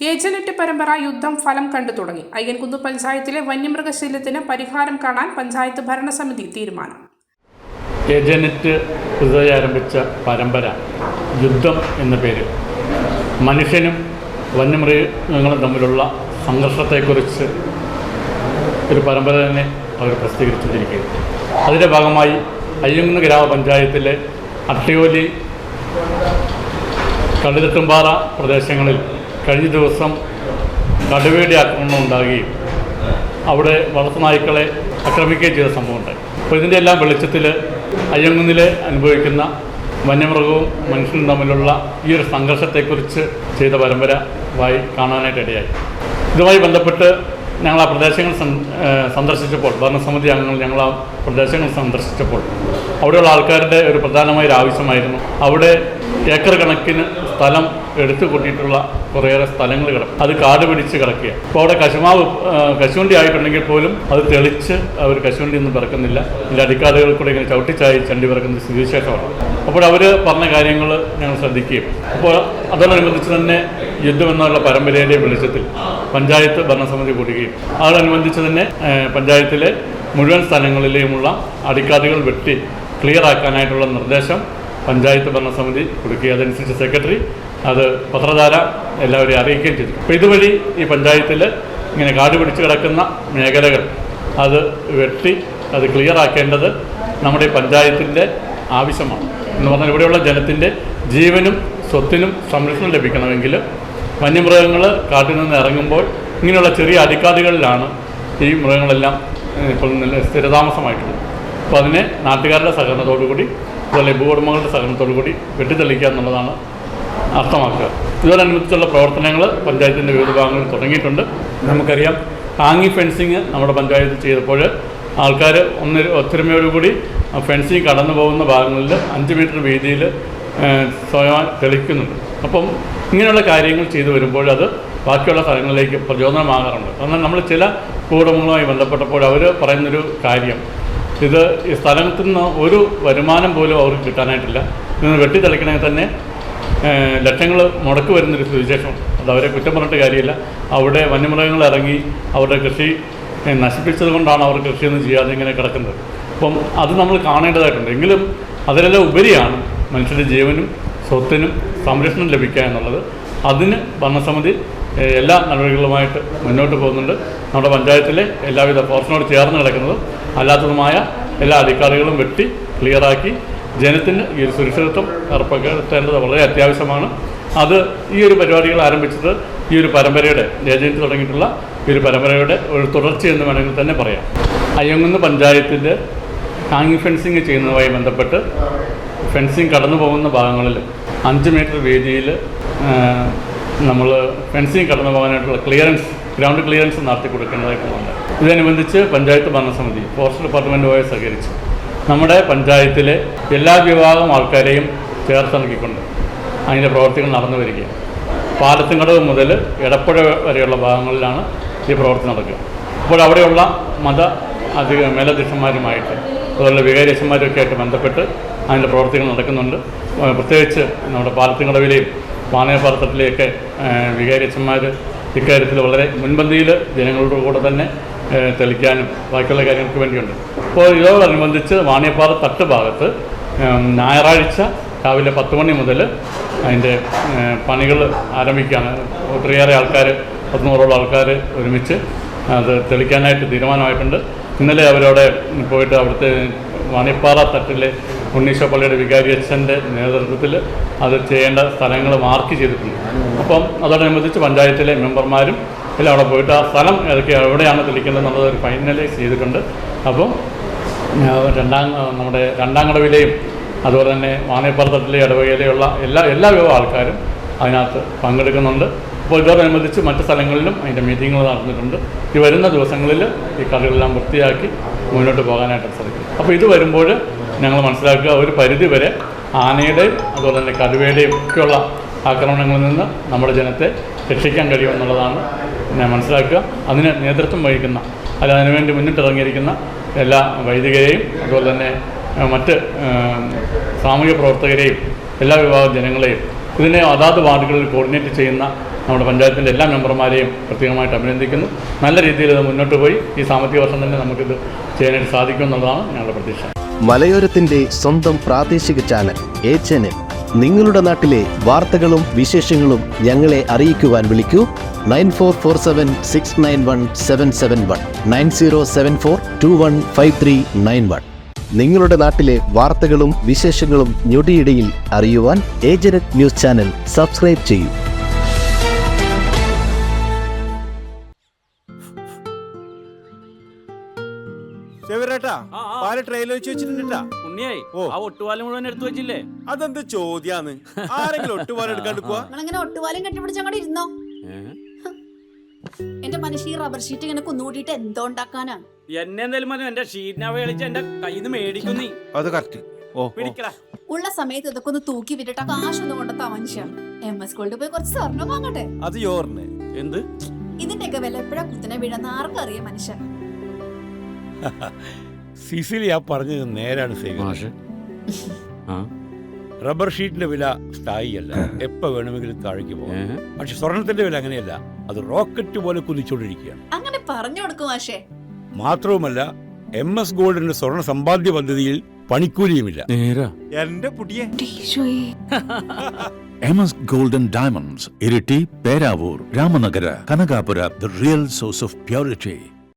ഏജനറ്റ് പരമ്പര യുദ്ധം ഫലം കണ്ടു തുടങ്ങി. അയ്യൻകുന്ന് പഞ്ചായത്തിലെ വന്യമൃഗശല്യത്തിന് പരിഹാരം കാണാൻ പഞ്ചായത്ത് ഭരണസമിതി തീരുമാനം. ഏജനറ്റ് പുതുതായി ആരംഭിച്ച പരമ്പര യുദ്ധം എന്ന പേരിൽ മനുഷ്യനും വന്യമൃഗങ്ങളും തമ്മിലുള്ള സംഘർഷത്തെക്കുറിച്ച് ഒരു പരമ്പര തന്നെ അവർ പ്രസിദ്ധീകരിച്ചിരിക്കുകയാണ്. അതിൻ്റെ ഭാഗമായി അയ്യൻകുന്ന് ഗ്രാമപഞ്ചായത്തിലെ അട്ടയോലി, കള്ളിതട്ടുംപാറ പ്രദേശങ്ങളിൽ കഴിഞ്ഞ ദിവസം കടുവയുടെ ആക്രമണം ഉണ്ടാകുകയും അവിടെ വളർത്തുനായ്ക്കളെ ആക്രമിക്കുകയും ചെയ്ത സംഭവമുണ്ടായി. അപ്പോൾ ഇതിൻ്റെ എല്ലാം വെളിച്ചത്തിൽ അയ്യൻകുന്നിൽ അനുഭവിക്കുന്ന വന്യമൃഗവും മനുഷ്യനും തമ്മിലുള്ള ഈ ഒരു സംഘർഷത്തെക്കുറിച്ച് ചെയ്ത പരമ്പര കാണാനായിട്ട് ഇടയായി. ഇതുമായി ബന്ധപ്പെട്ട് ഞങ്ങൾ ആ പ്രദേശങ്ങൾ സന്ദർശിച്ചപ്പോൾ, ഭരണസമിതി അംഗങ്ങൾ ഞങ്ങൾ ആ പ്രദേശങ്ങൾ സന്ദർശിച്ചപ്പോൾ അവിടെയുള്ള ആൾക്കാരുടെ ഒരു പ്രധാനമായ ആവശ്യമായിരുന്നു അവിടെ ഏക്കർ കണക്കിന് സ്ഥലം എടുത്തു കൂട്ടിയിട്ടുള്ള കുറേയേറെ സ്ഥലങ്ങൾ കിടക്കും. അത് കാട് പിടിച്ച് കിടക്കുക. അപ്പോൾ അവിടെ കശുവണ്ടി ആയിട്ടുണ്ടെങ്കിൽ പോലും അത് തെളിച്ച് അവർ കശുവണ്ടി ഒന്നും പിറക്കുന്നില്ല. ഇല്ല, അടിക്കാടുകളിൽ കൂടെ ഇങ്ങനെ ചവിട്ടിച്ചായി ചണ്ടി പിറക്കുന്ന സ്ഥിതിവിശേഷമാണ്. അപ്പോൾ അവർ പറഞ്ഞ കാര്യങ്ങൾ ഞങ്ങൾ ശ്രദ്ധിക്കുകയും അപ്പോൾ അതോടനുബന്ധിച്ച് തന്നെ യുദ്ധം എന്നുള്ള പരമ്പരയുടെ വെളിച്ചത്തിൽ പഞ്ചായത്ത് ഭരണസമിതി കൂടുകയും അതോടനുബന്ധിച്ച് തന്നെ പഞ്ചായത്തിലെ മുഴുവൻ സ്ഥലങ്ങളിലെയുമുള്ള അടിക്കാടുകൾ വെട്ടി ക്ലിയർ ആക്കാനായിട്ടുള്ള നിർദ്ദേശം പഞ്ചായത്ത് ഭരണസമിതി കൊടുക്കുകയും അതനുസരിച്ച് സെക്രട്ടറി അത് പത്രധാര എല്ലാവരെയും അറിയിക്കുകയും ചെയ്തു. അപ്പോൾ ഇതുവഴി ഈ പഞ്ചായത്തിൽ ഇങ്ങനെ കാട് പിടിച്ച് കിടക്കുന്ന മേഖലകൾ അത് വെട്ടി അത് ക്ലിയർ ആക്കേണ്ടത് നമ്മുടെ പഞ്ചായത്തിൻ്റെ ആവശ്യമാണ്. എന്ന് പറഞ്ഞാൽ ഇവിടെയുള്ള ജനത്തിൻ്റെ ജീവനും സ്വത്തിനും സംരക്ഷണം ലഭിക്കണമെങ്കിൽ വന്യമൃഗങ്ങൾ കാട്ടിൽ നിന്ന് ഇറങ്ങുമ്പോൾ ഇങ്ങനെയുള്ള ചെറിയ അടിക്കാടുകളിലാണ് ഈ മൃഗങ്ങളെല്ലാം ഇപ്പോൾ സ്ഥിരതാമസമായിട്ടുള്ളത്. അപ്പോൾ അതിനെ നാട്ടുകാരുടെ സഹകരണത്തോടുകൂടി അതുപോലെ ഭൂവുടമകളുടെ സഹകരണത്തോടുകൂടി വെട്ടിത്തെളിക്കുക എന്നുള്ളതാണ് അർത്ഥമാക്കുക. ഇതോടനുബന്ധിച്ചുള്ള പ്രവർത്തനങ്ങൾ പഞ്ചായത്തിൻ്റെ വിവിധ ഭാഗങ്ങളിൽ തുടങ്ങിയിട്ടുണ്ട്. നമുക്കറിയാം, ഹാങ്ങി ഫെൻസിങ് നമ്മുടെ പഞ്ചായത്ത് ചെയ്തപ്പോൾ ആൾക്കാർ ഒത്തൊരുമയോടുകൂടി ഫെൻസിങ് കടന്നു പോകുന്ന ഭാഗങ്ങളിൽ 5 മീറ്റർ വീതിയിൽ സ്വയം തെളിക്കുന്നുണ്ട്. അപ്പം ഇങ്ങനെയുള്ള കാര്യങ്ങൾ ചെയ്തു വരുമ്പോൾ അത് ബാക്കിയുള്ള സ്ഥലങ്ങളിലേക്ക് പ്രചോദനമാകാറുണ്ട്. കാരണം നമ്മൾ ചില ഭൂവുടമകളുമായി ബന്ധപ്പെട്ടപ്പോൾ അവർ പറയുന്നൊരു കാര്യം, ഇത് ഈ സ്ഥലത്തു നിന്ന് ഒരു വരുമാനം പോലും അവർക്ക് കിട്ടാനായിട്ടില്ല. ഇന്ന് വെട്ടിത്തെളിക്കണമെങ്കിൽ തന്നെ ലക്ഷങ്ങൾ മുടക്ക് വരുന്നൊരു സുവിശേഷമാണ്. അത് അവരെ കുറ്റം പറഞ്ഞിട്ട് കാര്യമില്ല. അവിടെ വന്യമൃഗങ്ങൾ ഇറങ്ങി അവരുടെ കൃഷി നശിപ്പിച്ചത് കൊണ്ടാണ് അവർ കൃഷിയൊന്നും ചെയ്യാതെ ഇങ്ങനെ കിടക്കുന്നത്. അപ്പം അത് നമ്മൾ കാണേണ്ടതായിട്ടുണ്ട്. എങ്കിലും അതിലെല്ലാം ഉപരിയാണ് മനുഷ്യരുടെ ജീവനും സ്വത്തിനും സംരക്ഷണം ലഭിക്കുക എന്നുള്ളത്. അതിന് ഭരണസമിതി എല്ലാ നടപടികളുമായിട്ട് മുന്നോട്ട് പോകുന്നുണ്ട്. നമ്മുടെ പഞ്ചായത്തിലെ എല്ലാവിധ ഫോറസ്റ്റിനോട് ചേർന്ന് കിടക്കുന്നതും അല്ലാത്തതുമായ എല്ലാ അടിക്കാടുകളും വെട്ടി ക്ലിയറാക്കി ജനത്തിന് ഈ ഒരു സുരക്ഷിതത്വം ഉറപ്പാക്കേണ്ടത് വളരെ അത്യാവശ്യമാണ്. അത് ഈ ഒരു പരിപാടികൾ ആരംഭിച്ചത് ഈ ഒരു പരമ്പരയുടെ ഏജൻസി തുടങ്ങിയിട്ടുള്ള ഈ ഒരു പരമ്പരയുടെ ഒരു തുടർച്ചയെന്ന് വേണമെങ്കിൽ തന്നെ പറയാം. അയ്യൻകുന്ന് പഞ്ചായത്തിൻ്റെ ഹാങ്ങിങ് ഫെൻസിങ് ചെയ്യുന്നതുമായി ബന്ധപ്പെട്ട് ഫെൻസിങ് കടന്നു പോകുന്ന ഭാഗങ്ങളിൽ 5 മീറ്റർ വീതിയിൽ നമ്മൾ ഫെൻസിങ് കടന്നു പോകാനായിട്ടുള്ള ഗ്രൗണ്ട് ക്ലിയറൻസ് നടത്തി കൊടുക്കേണ്ടതായിട്ടുള്ളത്. ഇതനുബന്ധിച്ച് പഞ്ചായത്ത് ഭരണസമിതി ഫോറസ്റ്റ് ഡിപ്പാർട്ട്മെൻറ്റുമായി സഹകരിച്ച് നമ്മുടെ പഞ്ചായത്തിലെ എല്ലാ വിഭാഗം ആൾക്കാരെയും ചേർത്തിണക്കിക്കൊണ്ട് അതിൻ്റെ പ്രവർത്തികൾ നടന്നു വരികയാണ്. പാലത്തുംകടവ് മുതൽ എടപ്പുഴ വരെയുള്ള ഭാഗങ്ങളിലാണ് ഈ പ്രവൃത്തി നടക്കുക. അപ്പോൾ അവിടെയുള്ള മേലധ്യക്ഷന്മാരുമായിട്ട് അതുപോലെ വികാരിയച്ഛന്മാരൊക്കെ ആയിട്ട് ബന്ധപ്പെട്ട് അതിൻ്റെ പ്രവർത്തികൾ നടക്കുന്നുണ്ട്. പ്രത്യേകിച്ച് നമ്മുടെ പാലത്തുംകടവിലെയും വാണിയപ്പാറത്തട്ടിലെയൊക്കെ വികാരിയച്ഛന്മാർ ഇക്കാര്യത്തിൽ വളരെ മുൻപന്തിയിൽ ജനങ്ങളുടെ കൂടെ തന്നെ തെളിക്കാനും ബാക്കിയുള്ള കാര്യങ്ങൾക്ക് വേണ്ടിയുണ്ട്. അപ്പോൾ ഇതോടനുബന്ധിച്ച് വാണിയപ്പാറ തട്ട് ഭാഗത്ത് ഞായറാഴ്ച രാവിലെ 10 മണി മുതൽ അതിൻ്റെ പണികൾ ആരംഭിക്കുകയാണ്. ഒത്തിരിയേറെ ആൾക്കാർ 100ഓളം ആൾക്കാർ ഒരുമിച്ച് അത് തെളിക്കാനായിട്ട് തീരുമാനമായിട്ടുണ്ട്. ഇന്നലെ അവരവിടെ പോയിട്ട് അവിടുത്തെ വാണിയപ്പാറ തട്ടിലെ ഉണ്ണീശോ പള്ളിയുടെ വികാരിയച്ഛൻ്റെ നേതൃത്വത്തിൽ അത് ചെയ്യേണ്ട സ്ഥലങ്ങൾ മാർക്ക് ചെയ്തിട്ടുണ്ട്. അപ്പം അതോടനുബന്ധിച്ച് പഞ്ചായത്തിലെ മെമ്പർമാരും എല്ലാം അവിടെ പോയിട്ട് ആ സ്ഥലം എവിടെയാണ് തെളിക്കേണ്ടത് എന്നുള്ളത് ഒരു ഫൈനലൈസ് ചെയ്തിട്ടുണ്ട്. അപ്പം നമ്മുടെ രണ്ടാംകടവിലെയും അതുപോലെ തന്നെ വാണിയപ്പാറ തട്ടിലെ ഇടവകയിലെയുള്ള എല്ലാ വിഭാഗം ആൾക്കാരും അതിനകത്ത് പങ്കെടുക്കുന്നുണ്ട്. അപ്പോൾ ഇതോടനുബന്ധിച്ച് മറ്റ് സ്ഥലങ്ങളിലും അതിൻ്റെ മീറ്റിങ്ങുകൾ നടന്നിട്ടുണ്ട്. ഈ വരുന്ന ദിവസങ്ങളിൽ ഈ കടകളെല്ലാം വൃത്തിയാക്കി മുന്നോട്ട് പോകാനായിട്ട് സാധിക്കും. അപ്പോൾ ഇത് വരുമ്പോൾ ഞങ്ങൾ മനസ്സിലാക്കുക, ഒരു പരിധി വരെ ആനയുടെയും അതുപോലെ തന്നെ കടുവയുടെയും ഒക്കെയുള്ള ആക്രമണങ്ങളിൽ നിന്ന് നമ്മുടെ ജനത്തെ രക്ഷിക്കാൻ കഴിയുമെന്നുള്ളതാണ് ഞാൻ മനസ്സിലാക്കുക. അതിന് നേതൃത്വം വഹിക്കുന്ന അതിനുവേണ്ടി മുന്നിട്ടിറങ്ങിയിരിക്കുന്ന എല്ലാ വൈദികരെയും അതുപോലെ തന്നെ മറ്റ് സാമൂഹിക പ്രവർത്തകരെയും എല്ലാ വിഭാഗം ജനങ്ങളെയും ഇതിനെ അതാത് വാർഡുകളിൽ കോർഡിനേറ്റ് ചെയ്യുന്ന നമ്മുടെ പഞ്ചായത്തിൻ്റെ എല്ലാ മെമ്പർമാരെയും പ്രത്യേകമായിട്ട് അഭിനന്ദിക്കുന്നു. നല്ല രീതിയിൽ ഇത് മുന്നോട്ട് പോയി ഈ സാമ്പത്തിക വർഷം തന്നെ നമുക്കിത് ചെയ്യാനായിട്ട് സാധിക്കും എന്നുള്ളതാണ് ഞങ്ങളുടെ പ്രതീക്ഷ. മലയോരത്തിന്റെ സ്വന്തം പ്രാദേശിക ചാനൽ A-Channel. നിങ്ങളുടെ നാട്ടിലെ വാർത്തകളും വിശേഷങ്ങളും ഞങ്ങളെ അറിയിക്കുവാൻ വിളിക്കൂ 9447691771 9074215391. നിങ്ങളുടെ നാട്ടിലെ വാർത്തകളും വിശേഷങ്ങളും ഞൊടിയിടയിൽ അറിയുവാൻ A-Channel ന്യൂസ് ചാനൽ സബ്സ്ക്രൈബ് ചെയ്യൂ. ഉണ്ണിയായി ആ ഒട്ടുപാലം മുഴുവൻ എടുത്തു വെച്ചില്ലേ? അതെന്ത് ചോദ്യാന്ന്? ആരെങ്കിലും ഒട്ടുപാലം എടുക്കാണ്ട് പോവാ? നിങ്ങളങ്ങനെ ഒട്ടുപാലം കെട്ടിപ്പിടിച്ച് അങ്ങോട്ട് ഇരുന്നോ. എന്റെ മനുഷ്യ റബ്ബർ ഷീറ്റ് ഇങ്ങനെ കുന്നുകൂട്ടിട്ട് എന്തോ ഉണ്ടാക്കാനാ? എന്നെ എന്തായാലും മതി, എന്റെ ഷീറ്റിനെ കളിച്ച് എന്റെ കയ്യിൽ നിന്ന് മേടിക്കുന്നീ. അത് കറക്റ്റ്. ഉള്ള സമയത്ത് ഇതൊക്കെ ഒന്ന് തൂക്കി വിട്ടിട്ട് കാശൊന്നും കൊണ്ടെത്താ മനുഷ്യ. MS ഗോൾഡ് പോയി കുറച്ച് സ്വർണം വാങ്ങട്ടെ. അത് യോറിന് എന്ത്? ഇതിന്റെയൊക്കെ വില എപ്പോഴാ കുത്തിനെ വീഴുന്ന ആർക്കും അറിയാം മനുഷ്യ. സിസിലി ആ പറഞ്ഞത് നേരാണ് സേവ. റബ്ബർ ഷീറ്റിന്റെ വില സ്ഥായിയല്ല, എപ്പോ വേണമെങ്കിലും താഴേക്ക് പോകാം. പക്ഷെ സ്വർണത്തിന്റെ വില അങ്ങനെയല്ല, അത് റോക്കറ്റ് പോലെ കുതിച്ചുകൊണ്ടിരിക്കുകയാണ്. അങ്ങനെ പറഞ്ഞു കൊടുക്കും മാഷേ. മാത്രവുമല്ല MS ഗോൾഡിന്റെ സ്വർണ്ണ സമ്പാദ്യ പദ്ധതിയിൽ പണിക്കൂലിയുമില്ല. എന്റെ പുടിയെ MS Gold and Diamonds, Iriti, Peravur, Ramanagara, Kanagapura, the real source of purity.